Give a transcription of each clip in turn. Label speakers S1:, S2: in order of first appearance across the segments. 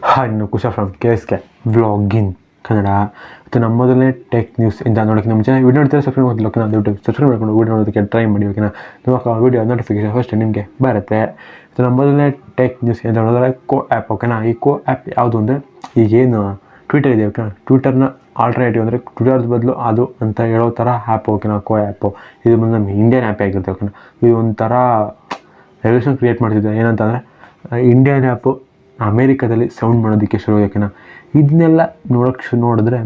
S1: Hi ನಾನು ಕುಶಾ from KSK vlogging Kannada. ಮತ್ತು ನಮ್ಮ ಮೊದಲನೇ ಟೆಕ್ ನ್ಯೂಸ್ ಇಂದ ನೋಡೋಕ್ಕೆ ನಮ್ಮ ಚಾನಲ್ ವಿಡಿಯೋ ನೋಡ್ತಾರೆ ಸಬ್ಸ್ಕ್ರೈಬ್ ಮಾಡಲಿಲ್ಲ ಓಕೆನಾ. ದಯವಿಟ್ಟು ಸಬ್ಸ್ಕ್ರೈಬ್ ಮಾಡ್ಕೊಂಡು ವಿಡಿಯೋ ನೋಡೋದಕ್ಕೆ ಟ್ರೈ ಮಾಡಿ ಓಕೆನಾ. ನಿಮ್ಮ ವಿಡಿಯೋ ನೋಟಿಫಿಕೇಶನ್ ಫಸ್ಟ್ ನಿಮಗೆ ಬರುತ್ತೆ. ಮತ್ತು ನಮ್ಮ ಮೊದಲನೇ ಟೆಕ್ ನ್ಯೂಸ್ ಅಂತ ನೋಡಿದ್ರೆ ಆ್ಯಪ್ ಓಕೆನಾ. ಈ ಆ್ಯಪ್ ಯಾವುದು ಅಂದರೆ ಈಗೇನು ಟ್ವಿಟರ್ ಇದೆ ಓಕೆನಾ, ಟ್ವಿಟರ್ನ ಆಲ್ಟರ್ನೇಟಿವ್ ಅಂದರೆ ಟ್ವಿಟರ್ಸ್ ಬದಲು ಅದು ಅಂತ ಹೇಳೋ ಥರ ಆ್ಯಪ್ ಓಕೆನಾ. ಆ್ಯಪು ಇದು ಬಂದು ನಮ್ಮ ಇಂಡಿಯನ್ ಆ್ಯಪೇ ಆಗಿರುತ್ತೆ ಓಕೆನಾ. ಇದು ಒಂಥರ ರೆವಲ್ಯೂಷನ್ ಕ್ರಿಯೇಟ್ ಮಾಡ್ತಿದ್ದೆ. ಏನಂತಂದರೆ ಇಂಡಿಯನ್ ಆ್ಯಪು ಅಮೇರಿಕಾದಲ್ಲಿ ಸೌಂಡ್ ಮಾಡೋದಕ್ಕೆ ಶುರು ಓಕೆನಾ. ಇದನ್ನೆಲ್ಲ ನೋಡಿದ್ರೆ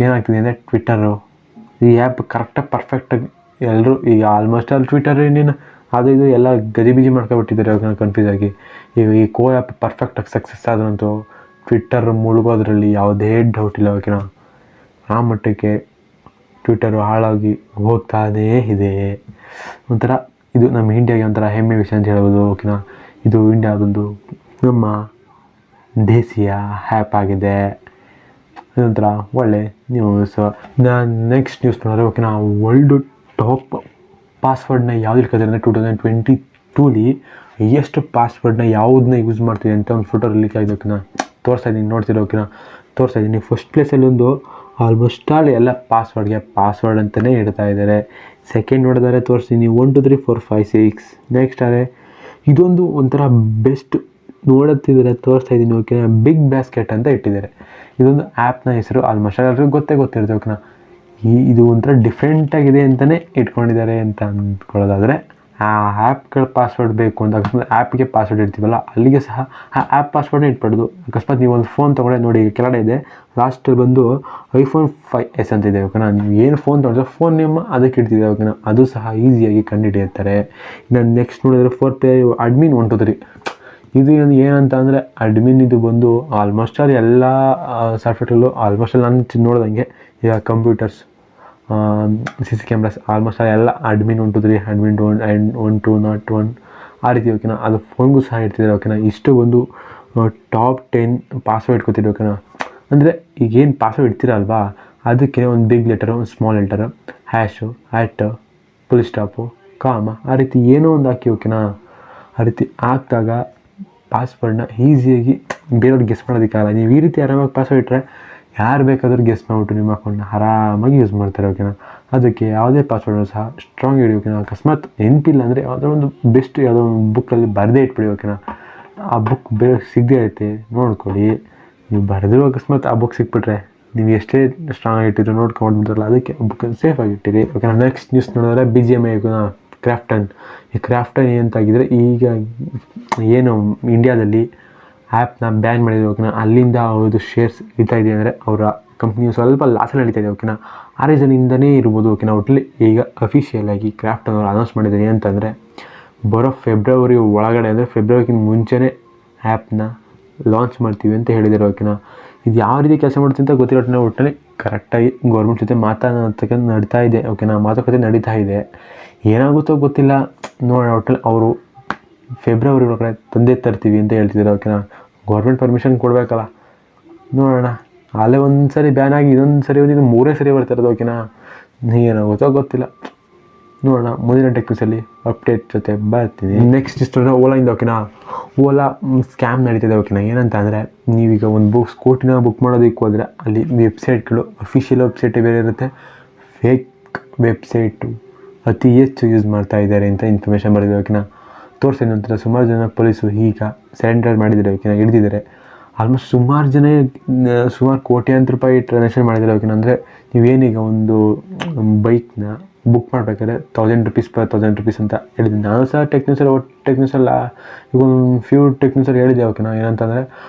S1: ಏನಾಗ್ತಿದೆ ಅಂದರೆ ಟ್ವಿಟ್ಟರು ಈ ಆ್ಯಪ್ ಕರೆಕ್ಟಾಗಿ ಪರ್ಫೆಕ್ಟಾಗಿ ಎಲ್ಲರೂ ಈಗ ಆಲ್ಮೋಸ್ಟ್ ಅಲ್ಲಿ ಟ್ವಿಟರ್ ಇನ್ನೇನು ಅದು ಇದು ಎಲ್ಲ ಗಜಿಬಿಜಿ ಮಾಡ್ಕೊಬಿಟ್ಟಿದ್ದಾರೆ ಓಕೆನಾ, ಕನ್ಫ್ಯೂಸ್ ಆಗಿ. ಈಗ ಈ ಆ್ಯಪ್ ಪರ್ಫೆಕ್ಟಾಗಿ ಸಕ್ಸಸ್ ಆದ್ರಂತೂ ಟ್ವಿಟ್ಟರ್ ಮುಳುಗೋದ್ರಲ್ಲಿ ಯಾವುದೇ ಡೌಟ್ ಇಲ್ಲ ಓಕೆನಾ. ಆ ಮಟ್ಟಕ್ಕೆ ಟ್ವಿಟ್ಟರು ಹಾಳಾಗಿ ಹೋಗ್ತಾನೇ ಇದೆ. ಒಂಥರ ಇದು ನಮ್ಮ ಇಂಡಿಯಾಗೆ ಒಂಥರ ಹೆಮ್ಮೆ ವಿಷಯ ಅಂತ ಹೇಳ್ಬೋದು ಓಕೆನಾ. ಇದು ಇಂಡಿಯಾದೊಂದು ನಮ್ಮ ದೇಶೀಯ ಆ್ಯಪ್ ಆಗಿದೆ. ಇದೊಂಥರ ಒಳ್ಳೆ ನ್ಯೂಸ್. ನಾನು ನೆಕ್ಸ್ಟ್ ನ್ಯೂಸ್ ನೋಡಿದ್ರೆ ಓಕೆನಾ, ವರ್ಲ್ಡು ಟಾಪ್ ಪಾಸ್ವರ್ಡ್ನ ಯಾವ್ದು ಇಟ್ಕೊತಾರೆ ಅಂದರೆ 2022 ಎಷ್ಟು ಪಾಸ್ವರ್ಡ್ನ ಯಾವುದನ್ನ ಯೂಸ್ ಮಾಡ್ತಿದೆ ಅಂತ ಒಂದು ಫೋಟೋ ರಿಲೀಸ್ ಆಗಿದೆ ಓಕೆನಾ. ತೋರಿಸ್ತಾ ಇದ್ದೀನಿ, ನೋಡ್ತಿರೋ ಓಕೆನಾ, ತೋರಿಸ್ತಾ ಇದ್ದೀನಿ. ಫಸ್ಟ್ ಪ್ಲೇಸಲ್ಲಿ ಒಂದು ಆಲ್ಮೋಸ್ಟ್ ಆಲ್ ಎಲ್ಲ ಪಾಸ್ವರ್ಡ್ ಅಂತಲೇ ಇಡ್ತಾ ಇದ್ದಾರೆ. ಸೆಕೆಂಡ್ ನೋಡಿದರೆ ತೋರಿಸ್ತೀನಿ 1 2 3 4 5 6. ನೆಕ್ಸ್ಟ್ ಆದರೆ ಇದೊಂದು ಒಂಥರ ಬೆಸ್ಟ್ ನೋಡುತ್ತಿದ್ದಾರೆ, ತೋರಿಸ್ತಾ ಇದ್ದೀನಿ ಓಕೆನಾ. ಬಿಗ್ ಬ್ಯಾಸ್ಕೆಟ್ ಅಂತ ಇಟ್ಟಿದ್ದಾರೆ. ಇದೊಂದು ಆ್ಯಪ್ನ ಹೆಸರು ಆಲ್ಮೋಸ್ಟ್ ಎಲ್ಲರಿಗೂ ಗೊತ್ತಿರುತ್ತೆ ಓಕೆನಾ. ಇದು ಒಂಥರ ಡಿಫ್ರೆಂಟಾಗಿದೆ ಅಂತಲೇ ಇಟ್ಕೊಂಡಿದ್ದಾರೆ ಅಂತ ಅಂದ್ಕೊಳ್ಳೋದಾದರೆ, ಆ ಆ್ಯಪ್ಗಳ ಪಾಸ್ವರ್ಡ್ ಬೇಕು ಅಂತ ಅಕಸ್ಮಾತ್ ಆ್ಯಪ್ಗೆ ಪಾಸ್ವರ್ಡ್ ಇಡ್ತೀವಲ್ಲ ಅಲ್ಲಿಗೆ ಸಹ ಆ ಆ್ಯಪ್ ಪಾಸ್ವರ್ಡ್ನೇ ಇಟ್ಬಿಡೋದು. ಅಕಸ್ಮಾತ್ ನೀವು ಒಂದು ಫೋನ್ ತೊಗೊಂಡೆ ನೋಡಿ, ಕೆಳಗಡೆ ಇದೆ ಲಾಸ್ಟಲ್ಲಿ ಬಂದು iPhone 5s ಅಂತಿದೆ ಓಕೆನಾ. ನೀವು ಏನು ಫೋನ್ ತೊಗೊಂಡ್ರೆ ಫೋನ್ ನೇಮ್ ಅದಕ್ಕೆ ಇಡ್ತಿದೆ ಓಕೆನಾ. ಅದು ಸಹ ಈಸಿಯಾಗಿ ಕಂಡುಹಿಡಿಯುತ್ತಾರೆ. ಇನ್ನು ನೆಕ್ಸ್ಟ್ ನೋಡಿದ್ರೆ 4th ಅಡ್ಮಿನ್ 1 2 3. ಇದು ಏನಂತ ಅಂದರೆ ಅಡ್ಮಿನ್ ಇದು ಬಂದು ಆಲ್ಮೋಸ್ಟ್ ಆಲ್ ಎಲ್ಲ ಸಾಫ್ಟ್ವೇರ್ಗಳು ಆಲ್ಮೋಸ್ಟ್ ಆಲ್ ನಾನು ನೋಡ್ದಂಗೆ ಈಗ computers, CC cameras almost all ಎಲ್ಲ ಅಡ್ಮಿನ್ 1 2 3, ಅಡ್ಮಿನ್ 1 2 ನಾಟ್ 1 ಆ ರೀತಿ ಓಕೆನಾ. ಅದು ಫೋನ್ಗೂ ಸಹ ಇಡ್ತಿದ್ದಾರೆ ಓಕೆನಾ. ಇಷ್ಟು ಒಂದು ಟಾಪ್ 10 ಪಾಸ್ವರ್ಡ್ ಇಟ್ಕೊತಿದ್ರು ಓಕೆನಾ. ಅಂದರೆ ಈಗೇನು ಪಾಸ್ವರ್ಡ್ ಇಡ್ತೀರಲ್ವಾ ಅದಕ್ಕೆ ಒಂದು ಬಿಗ್ ಲೆಟರು, ಒಂದು small letter, ash, full stop, ಕಾಮ ಆ ರೀತಿ ಏನೋ ಒಂದು ಹಾಕಿ ಓಕೆನಾ. ಆ ರೀತಿ ಹಾಕಿದಾಗ ಪಾಸ್ವರ್ಡ್ನ ಈಸಿಯಾಗಿ ಬೇರೆಯವ್ರಿಗೆ ಗೆಸ್ ಮಾಡೋದಕ್ಕಾಗಲ್ಲ. ನೀವು ಈ ರೀತಿ ಆರಾಮಾಗಿ ಪಾಸ್ವರ್ಡ್ ಇಟ್ಟರೆ ಯಾರು ಬೇಕಾದರೂ ಗೆಸ್ ಮಾಡಿಬಿಟ್ಟು ನಿಮ್ಮ ಅಕೌಂಟ್ನ ಆರಾಮಾಗಿ ಯೂಸ್ ಮಾಡ್ತಾರೆ ಓಕೆನಾ. ಅದಕ್ಕೆ ಯಾವುದೇ ಪಾಸ್ವರ್ಡ್ನು ಸಹ ಸ್ಟ್ರಾಂಗ್ ಇಡಿ ಓಕೆನಾ. ಅಕಸ್ಮಾತ್ ನೆನಪಿಲ್ಲ ಅಂದರೆ ಯಾವುದೋ ಒಂದು ಬೆಸ್ಟ್ ಯಾವುದೋ ಒಂದು ಬುಕ್ಕಲ್ಲಿ ಬರೆದೇ ಇಟ್ಬಿಡಿ ಓಕೆನಾ. ಆ ಬುಕ್ ಬೇರೆ ಸಿಗದೇ ಇರುತ್ತೆ ನೋಡ್ಕೊಳ್ಳಿ. ನೀವು ಬರೆದಿರೋ ಅಕಸ್ಮಾತ್ ಆ ಬುಕ್ ಸಿಕ್ಬಿಟ್ರೆ ನೀವು ಎಷ್ಟೇ ಸ್ಟ್ರಾಂಗ್ ಇಟ್ಟಿದ್ರು ನೋಡ್ಕೊಂಡ್ಬಿಟ್ರಲ್ಲ, ಅದಕ್ಕೆ ಬುಕ್ಕನ್ನು ಸೇಫಾಗಿ ಇಟ್ಟಿರಿ ಓಕೆನಾ. ನೆಕ್ಸ್ಟ್ ನ್ಯೂಸ್ ನೋಡಿದ್ರೆ BGMI ಓಕೆನಾ, ಕ್ರಾಫ್ಟನ್. ಈ ಕ್ರಾಫ್ಟನ್ ಏನಂತಾಗಿದ್ರೆ ಈಗ ಏನು ಇಂಡಿಯಾದಲ್ಲಿ ಆ್ಯಪ್ನ ಬ್ಯಾನ್ ಮಾಡಿದ್ರು ಓಕೆನಾ. ಅಲ್ಲಿಂದ ಅವ್ರದ್ದು ಶೇರ್ಸ್ ಇರ್ತಾ ಇದೆ ಅಂದರೆ ಅವರ ಕಂಪ್ನಿಯು ಸ್ವಲ್ಪ ಲಾಸಲ್ಲಿ ನಡೀತಾ ಇದೆ ಓಕೆನಾ. ಆ ರೀಸನಿಂದನೇ ಇರ್ಬೋದು ಓಕೆನಾ. ಒಟ್ಟಲ್ಲಿ ಈಗ ಅಫಿಷಿಯಲಾಗಿ ಕ್ರಾಫ್ಟನ್ ಅವರು ಅನೌನ್ಸ್ ಮಾಡಿದ್ದಾರೆ ಏನಂತಂದರೆ ಬರೋ ಫೆಬ್ರವರಿ ಒಳಗಡೆ ಅಂದರೆ ಫೆಬ್ರವರಿಗಿಂತ ಮುಂಚೆನೇ ಆ್ಯಪ್ನ ಲಾಂಚ್ ಮಾಡ್ತೀವಿ ಅಂತ ಹೇಳಿದ್ದಾರೆ ಓಕೆನಾ. ಇದು ಯಾವ ರೀತಿ ಕೆಲಸ ಮಾಡ್ತೀವಿ ಅಂತ ಗೊತ್ತಿರೋ ಒಟ್ಟಲ್ಲಿ ಕರೆಕ್ಟಾಗಿ ಗೌರ್ಮೆಂಟ್ ಜೊತೆ ನಡೀತಾ ಇದೆ ಓಕೆನಾ. ಮಾತುಕತೆ ನಡೀತಾ ಇದೆ. ಏನಾಗುತ್ತೋ ಗೊತ್ತಿಲ್ಲ ನೋಡೋಣ. ಒಟ್ಟಲ್ಲಿ ಅವರು ಫೆಬ್ರವರಿ ಒಳಗಡೆ ತಂದೆ ತರ್ತೀವಿ ಅಂತ ಹೇಳ್ತಿದ್ದಾರೆ ಓಕೆನಾ. ಗೌರ್ಮೆಂಟ್ ಪರ್ಮಿಷನ್ ಕೊಡಬೇಕಲ್ಲ, ನೋಡೋಣ. ಅಲ್ಲೇ ಒಂದು ಸರಿ ಬ್ಯಾನ್ ಆಗಿ ಇದೊಂದು ಸರಿ ಒಂದು 3ನೇ ಸರಿ ಬರ್ತಿರೋದು ಓಕೆನಾ. ಏನಾಗುತ್ತೋ ಗೊತ್ತಿಲ್ಲ, ನೋಡೋಣ. ಮುಂದಿನ ಟೆಕ್ನಿಕ್ಸಲ್ಲಿ ಅಪ್ಡೇಟ್ ಜೊತೆ ಬರ್ತೀನಿ. ನೆಕ್ಸ್ಟ್ ಇಷ್ಟು ಓಲಾಯಿಂದ ಓಕೆನಾ. ಓಲಾ ಸ್ಕ್ಯಾಮ್ ನಡೀತಿದೆ ಓಕೆನಾ. ಏನಂತ ಅಂದರೆ ನೀವೀಗ ಒಂದು ಸ್ಕೂಟಿನ ಬುಕ್ ಮಾಡೋದಕ್ಕೆ ಹೋದರೆ ಅಲ್ಲಿ ವೆಬ್ಸೈಟ್ಗಳು ಅಫಿಷಿಯಲ್ ವೆಬ್ಸೈಟೇ ಬೇರೆ ಇರುತ್ತೆ, ಫೇಕ್ ವೆಬ್ಸೈಟು ಅತಿ ಹೆಚ್ಚು ಯೂಸ್ ಮಾಡ್ತಾ ಇದ್ದಾರೆ ಅಂತ ಇನ್ಫಾರ್ಮೇಷನ್ ಬರೆದಿದೆ ಓಕೆನಾ. ತೋರಿಸಿದ ನಂತರ ಸುಮಾರು ಜನ ಪೊಲೀಸರು ಈಗ ಸರೆಂಡರ್ ಮಾಡಿದ್ದಾರೆ ಓಕೆನಾ, ಹಿಡಿದಿದ್ದಾರೆ. ಆಲ್ಮೋಸ್ಟ್ ಸುಮಾರು ಕೋಟ್ಯಾಂತರ ರೂಪಾಯಿ ಟ್ರಾನ್ಸಾಕ್ಷನ್ ಮಾಡಿದ್ದಾರೆ ಓಕೆನಾ. ಅಂದರೆ ನೀವೇನೀಗ ಒಂದು ಬೈಕ್ನ ಬುಕ್ ಮಾಡಬೇಕಾದ್ರೆ 1000 rupees per 1000 rupees ಅಂತ ಹೇಳಿದ್ದೀನಿ. ನಾನು ಸಹ ಟೆಕ್ನಿಕ್ಸಲ್ಲ ಈಗ ಒಂದು ಫ್ಯೂ ಟೆಕ್ನಿಕ್ಸಲ್ಲಿ ಹೇಳಿದ್ದೆ ಓಕೆನಾ. ಏನಂತಂದರೆ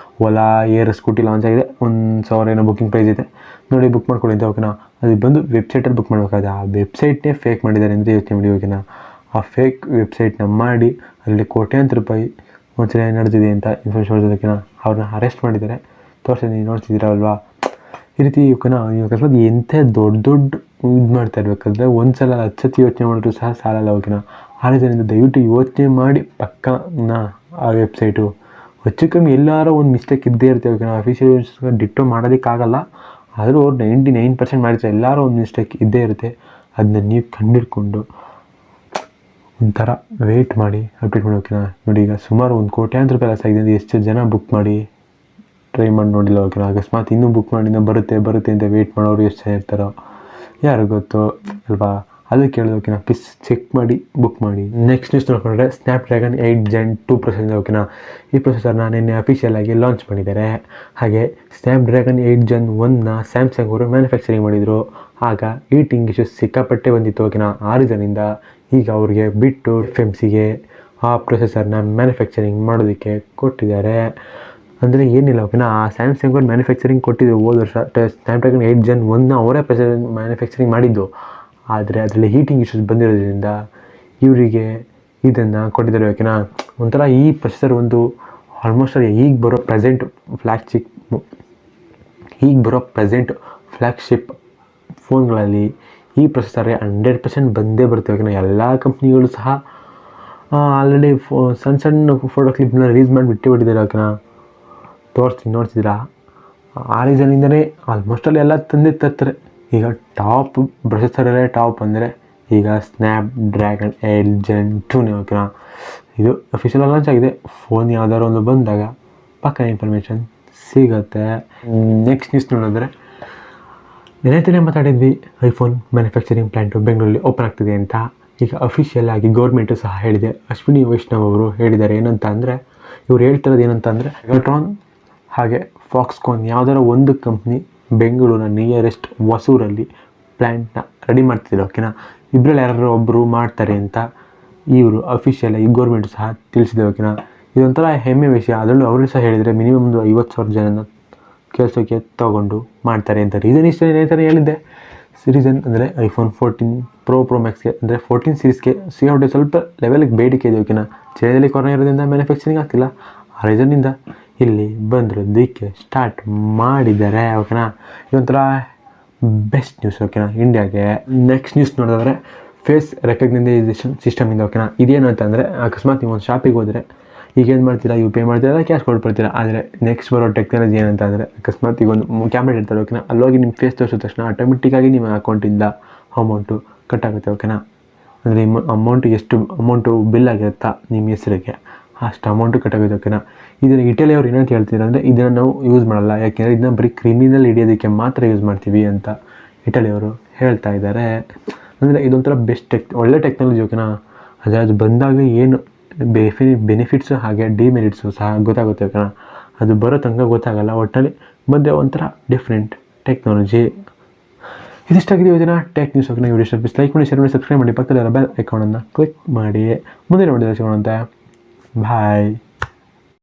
S1: ಓಲಾ ಏರ್ ಸ್ಕೂಟಿ ಲಾಂಚ್ ಆಗಿದೆ, 1000 ಏನೋ ಬುಕ್ಕಿಂಗ್ ಪ್ರೈಸ್ ಇದೆ ನೋಡಿ ಬುಕ್ ಮಾಡ್ಕೊಂಡಿದ್ದೆ ಓಕೆನಾ. ಅದು ಬಂದು ವೆಬ್ಸೈಟಲ್ಲಿ ಬುಕ್ ಮಾಡಬೇಕಾದ್ರೆ ಆ ವೆಬ್ಸೈಟ್ನೇ ಫೇಕ್ ಮಾಡಿದ್ದಾರೆ ಅಂತ ಯೋಚನೆ ಮಾಡಿ ಓಕೆನಾ. ಆ ಫೇಕ್ ವೆಬ್ಸೈಟ್ನ ಮಾಡಿ ಅಲ್ಲಿ ಕೋಟ್ಯಾಂತರ ರೂಪಾಯಿ ವಂಚನೆ ನಡೆದಿದೆ ಅಂತ ಇನ್ಫಾರ್ಮೇಷನ್ ಓಕೆನಾ. ಅವ್ರನ್ನ ಅರೆಸ್ಟ್ ಮಾಡಿದ್ದಾರೆ, ತೋರಿಸಿದ್ದೀನಿ ನೋಡ್ತಿದ್ದೀರಲ್ವಾ. ಈ ರೀತಿ ಓಕೆನಾ. ಅಕಸ್ಮಾತ್ ಎಂಥ ದೊಡ್ಡ ಇದು ಮಾಡ್ತಾ ಇರಬೇಕಾದ್ರೆ ಒಂದು ಸಲ 10 ಸತಿ ಯೋಚನೆ ಮಾಡಿದ್ರು ಸಹ ಸಾಲಲ್ಲ ಓಕೆನಾ. ಆ ರೀತಿಯಿಂದ ದಯವಿಟ್ಟು ಯೋಚನೆ ಮಾಡಿ ಪಕ್ಕನ ಆ ವೆಬ್ಸೈಟು ಹೆಚ್ಚು ಕಮ್ಮಿ ಎಲ್ಲಾರೋ ಒಂದು ಮಿಸ್ಟೇಕ್ ಇದ್ದೇ ಇರ್ತೇವೆ ಓಕೆನಾ. ಅಫಿಷಿಯಲ್ ಡಿಟ್ಟೋ ಮಾಡೋದಕ್ಕಾಗಲ್ಲ, ಆದರೂ ಅವ್ರು 99% ಮಾಡಿರ್ತಾರೆ. ಎಲ್ಲರೂ ಒಂದು ಮಿಸ್ಟೇಕ್ ಇದ್ದೇ ಇರುತ್ತೆ. ಅದನ್ನ ನೀವು ಕಂಡಿಡ್ಕೊಂಡು ಒಂಥರ ವೆಯ್ಟ್ ಮಾಡಿ ಅಪ್ಡೇಟ್ ಮಾಡಿ ಓಕೆನಾ. ನೋಡಿ ಈಗ ಸುಮಾರು 1 ಕೋಟ್ಯಾಂತರ ರೂಪಾಯಿ ಲಾಸ್ ಆಗಿದೆ ಅಂದರೆ ಎಷ್ಟು ಜನ ಬುಕ್ ಮಾಡಿ ಟ್ರೈ ಮಾಡಿ ನೋಡಿಲ್ಲ ಓಕೆನಾ. ಅಕಸ್ಮಾತ್ ಇನ್ನೂ ಬುಕ್ ಮಾಡಿ ಬರುತ್ತೆ ಅಂತ ವೆಯ್ಟ್ ಮಾಡೋರು ಎಷ್ಟು ಜನ ಇರ್ತಾರೋ ಯಾರು ಗೊತ್ತು ಅಲ್ವಾ. ಅದಕ್ಕೆ ಕೇಳಿದೆ ಓಕೆನಾ, ಪ್ಲೀಸ್ ಚೆಕ್ ಮಾಡಿ ಬುಕ್ ಮಾಡಿ. ನೆಕ್ಸ್ಟ್ ನ್ಯೂಸ್ ನೋಡ್ಕೊಂಡ್ರೆ ಸ್ನ್ಯಾಪ್ಡ್ರ್ಯಾಗನ್ 8 Gen 2 ಪ್ರೊಸೆಸರ್ ಓಕೆನಾ. ಈ ಪ್ರೊಸೆಸರ್ನ ನಿನ್ನೆ ಅಫಿಷಿಯಲ್ ಆಗಿ ಲಾಂಚ್ ಮಾಡಿದ್ದಾರೆ. ಹಾಗೆ ಸ್ನ್ಯಾಪ್ಡ್ರ್ಯಾಗನ್ 8 Gen 1ನ ಸ್ಯಾಮ್ಸಂಗ್ ಅವರು ಮ್ಯಾನುಫ್ಯಾಕ್ಚರಿಂಗ್ ಮಾಡಿದರು. ಆಗ ಈಟಿಂಗ್ ಇಶ್ಯೂಸ್ ಸಿಕ್ಕಾಪಟ್ಟೆ ಬಂದಿತ್ತು ಓಕೆನಾ. ಆ ರೀಸನಿಂದ ಈಗ ಅವ್ರಿಗೆ ಬಿಟ್ಟು FMCಗೆ ಆ ಪ್ರೊಸೆಸರ್ನ ಮ್ಯಾನುಫ್ಯಾಕ್ಚರಿಂಗ್ ಮಾಡೋದಕ್ಕೆ ಕೊಟ್ಟಿದ್ದಾರೆ. ಅಂದರೆ ಏನಿಲ್ಲ ಓಕೆನಾ, ಆ ಸ್ಯಾಮ್ಸಂಗ್ ಅವ್ರು ಮ್ಯಾನುಫ್ಯಾಕ್ಚರಿಂಗ್ ಕೊಟ್ಟಿದ್ರು ಹೋದ ವರ್ಷ. ಸ್ನ್ಯಾಪ್ಡ್ರ್ಯಾಗನ್ 8 Gen 1ನ ಅವರೇ ಮ್ಯಾನುಫ್ಯಾಕ್ಚರಿಂಗ್ ಮಾಡಿದ್ದು. ಆದರೆ ಅದರಲ್ಲಿ ಹೀಟಿಂಗ್ ಇಶ್ಯೂಸ್ ಬಂದಿರೋದ್ರಿಂದ ಇವರಿಗೆ ಇದನ್ನು ಕೊಟ್ಟಿದ್ದಾರೆ ಓಕೆನಾ. ಒಂಥರ ಈ ಪ್ರೊಸೆಸರ್ ಒಂದು ಆಲ್ಮೋಸ್ಟ್ ಈಗ ಬರೋ ಫ್ಲ್ಯಾಗ್ಶಿಪ್ ಫೋನ್ಗಳಲ್ಲಿ ಈ ಪ್ರೊಸೆಸರ್ 100% ಬಂದೇ ಬರುತ್ತೆ ಓಕೆನಾ. ಎಲ್ಲ ಕಂಪ್ನಿಗಳು ಸಹ ಆಲ್ರೆಡಿ ಸಣ್ಣ ಫೋಟೋ ಕ್ಲಿಪ್ನ ರಿಲೀಸ್ ಮಾಡಿ ಬಿಟ್ಟಿದ್ದಾರೆ ಓಕೆನಾ. ನೋಡ್ತಿದ್ದೀರಾ. ಆ ರೀಸನಿಂದನೇ ಆಲ್ಮೋಸ್ಟ್ ಎಲ್ಲ ತರ್ತಾರೆ. ಈಗ ಟಾಪ್ ಪ್ರೊಸೆಸರಲ್ಲೇ ಟಾಪ್ ಅಂದರೆ ಈಗ ಸ್ನ್ಯಾಪ್ಡ್ರ್ಯಾಗನ್ 8 Gen 2ನೇ ಓಕೆನಾ. ಇದು ಅಫಿಷಿಯಲ್ ಲಾಂಚ್ ಆಗಿದೆ. ಫೋನ್ ಯಾವ್ದಾದ್ರು ಒಂದು ಬಂದಾಗ ಪಕ್ಕ ಇನ್ಫಾರ್ಮೇಷನ್ ಸಿಗುತ್ತೆ. ನೆಕ್ಸ್ಟ್ ನ್ಯೂಸ್ ನೋಡಿದ್ರೆ ನೆನೆತನೇ ಮಾತಾಡಿದ್ವಿ, ಐಫೋನ್ ಮ್ಯಾನುಫ್ಯಾಕ್ಚರಿಂಗ್ ಪ್ಲ್ಯಾಂಟು ಬೆಂಗಳೂರಲ್ಲಿ ಓಪನ್ ಆಗ್ತಿದೆ ಅಂತ. ಈಗ ಅಫಿಷಿಯಲ್ ಆಗಿ ಗೌರ್ಮೆಂಟು ಸಹ ಹೇಳಿದೆ. ಅಶ್ವಿನಿ ವೈಷ್ಣವ್ ಅವರು ಹೇಳಿದ್ದಾರೆ. ಇವ್ರು ಹೇಳ್ತಿರೋದು ಏನಂತ ಅಂದರೆ ಎಲೆಕ್ಟ್ರಾನ್ ಹಾಗೆ ಫಾಕ್ಸ್ಕಾನ್ ಯಾವುದಾರ ಒಂದು ಕಂಪ್ನಿ ಬೆಂಗಳೂರಿನ ನಿಯರೆಸ್ಟ್ ಹೊಸೂರಲ್ಲಿ ಪ್ಲ್ಯಾಂಟ್ನ ರೆಡಿ ಮಾಡ್ತಿದ್ದಾರೆ ಓಕೆನಾ. ಇಬ್ಬರಲ್ಲಿ ಯಾರು ಒಬ್ಬರು ಮಾಡ್ತಾರೆ ಅಂತ ಇವರು ಅಫಿಷಿಯಲಾಗಿ ಗೌರ್ಮೆಂಟ್ ಸಹ ತಿಳಿಸಿದೆ ಓಕೆನಾ. ಇದೊಂಥರ ಹೆಮ್ಮೆ ವಿಷಯ. ಅದರಲ್ಲೂ ಅವರು ಸಹ ಹೇಳಿದರೆ ಮಿನಿಮಮ್ ಒಂದು 50,000 ಜನನ ಕೆಲಸಕ್ಕೆ ತೊಗೊಂಡು ಮಾಡ್ತಾರೆ ಅಂತ. ರೀಸನ್ ಇಷ್ಟೇ ಹೇಳಿದ್ದೆ. ರೀಸನ್ ಅಂದರೆ ಐಫೋನ್ 14 ಪ್ರೋ ಮ್ಯಾಕ್ಸ್ಗೆ ಅಂದರೆ 14 ಸೀರೀಸ್ಗೆ ಸಿಗೋಟೆ ಸ್ವಲ್ಪ ಲೆವೆಲ್ಗೆ ಬೇಡಿಕೆ ಇದೆ ಓಕೆನಾ. ಚೈನಾದಲ್ಲಿ ಕೊರೋನಾ ಇರೋದ್ರಿಂದ ಮ್ಯಾನುಫ್ಯಾಕ್ಚರಿಂಗ್ ಆಗ್ತಿಲ್ಲ. ಆ ರೀಸನ್ನಿಂದ ಇಲ್ಲಿ ಬಂದಿರೋದಕ್ಕೆ ಸ್ಟಾರ್ಟ್ ಮಾಡಿದ್ದಾರೆ ಓಕೆನಾ. ಇದೊಂಥರ ಬೆಸ್ಟ್ ನ್ಯೂಸ್ ಓಕೆನಾ ಇಂಡಿಯಾಗೆ. ನೆಕ್ಸ್ಟ್ ನ್ಯೂಸ್ ನೋಡಿದ್ರೆ ಫೇಸ್ ರೆಕಗ್ನೈಸೇಷನ್ ಸಿಸ್ಟಮಿಂದ ಓಕೆನಾ. ಇದೇನು ಅಂತಂದರೆ ಅಕಸ್ಮಾತ್ ನೀವು ಒಂದು ಶಾಪಿಗೆ ಹೋದರೆ ಈಗೇನು ಮಾಡ್ತೀರಾ, UPI ಮಾಡ್ತೀರಾ, ಕ್ಯಾಶ್ ಕೊಟ್ಬಿಡ್ತೀರಾ. ಆದರೆ ನೆಕ್ಸ್ಟ್ ಬರೋ ಟೆಕ್ನಾಲಜಿ ಏನಂತ ಅಂದರೆ ಅಕಸ್ಮಾತ್ ಈಗ ಒಂದು ಕ್ಯಾಮ್ರಾ ಇರ್ತಾರೆ ಓಕೆನಾ. ಅಲ್ಲೋಗಿ ನಿಮ್ಮ ಫೇಸ್ ತೋರಿಸಿದ ತಕ್ಷಣ ಆಟೋಮೆಟಿಕ್ಕಾಗಿ ನಿಮ್ಮ ಅಕೌಂಟಿಂದ ಅಮೌಂಟು ಕಟ್ಟಾಗುತ್ತೆ ಓಕೆನಾ. ಅಂದರೆ ನಿಮ್ಮ ಅಮೌಂಟು ಬಿಲ್ ಆಗಿರುತ್ತಾ ನಿಮ್ಮ ಹೆಸರಿಗೆ ಅಷ್ಟು ಅಮೌಂಟು ಕಟ್ಟಾಗುತ್ತೆ ಓಕೆನಾ. ಇದನ್ನು ಇಟಲಿಯವ್ರು ಏನಂತ ಹೇಳ್ತೀರ ಅಂದರೆ ಇದನ್ನು ನಾವು ಯೂಸ್ ಮಾಡಲ್ಲ, ಯಾಕೆಂದರೆ ಇದನ್ನ ಬರೀ ಕ್ರಿಮಿನಲ್ ಹಿಡಿಯೋದಕ್ಕೆ ಮಾತ್ರ ಯೂಸ್ ಮಾಡ್ತೀವಿ ಅಂತ ಇಟಲಿಯವರು ಹೇಳ್ತಾ ಇದ್ದಾರೆ. ಅಂದರೆ ಇದೊಂಥರ ಒಳ್ಳೆ ಟೆಕ್ನಾಲಜಿ ಓಕೆನಾ. ಅದು ಬಂದಾಗ ಏನು ಬೆನಿಫಿಟ್ಸು ಹಾಗೆ ಡಿಮೆರಿಟ್ಸು ಸಹ ಗೊತ್ತಾಗುತ್ತೆ ಓಕೆನಾ. ಅದು ಬರೋ ತನಕ ಗೊತ್ತಾಗಲ್ಲ. ಒಟ್ಟಲ್ಲಿ ಬಂದರೆ ಒಂಥರ ಡಿಫ್ರೆಂಟ್ ಟೆಕ್ನಾಲಜಿ. ಇದಿಷ್ಟಾಗಿದೆ ಇವತ್ತಿನ ಟೆಕ್ ನ್ಯೂಸ್ ಓಕೆನಾ. ವಿಡಿಯೋ ಲೈಕ್ ಮಾಡಿ, ಶೇರ್ ಮಾಡಿ, ಸಬ್ಸ್ಕ್ರೈಬ್ ಮಾಡಿ, ಪಕ್ಕದಲ್ಲಿರೋ ಬೆಲ್ ಐಕಾನನ್ನು ಕ್ಲಿಕ್ ಮಾಡಿ. ಮುಂದೆ ನೋಡಿದ್ರೆ ಸಿಗೋಣಂತೆ. ಬಾಯ್.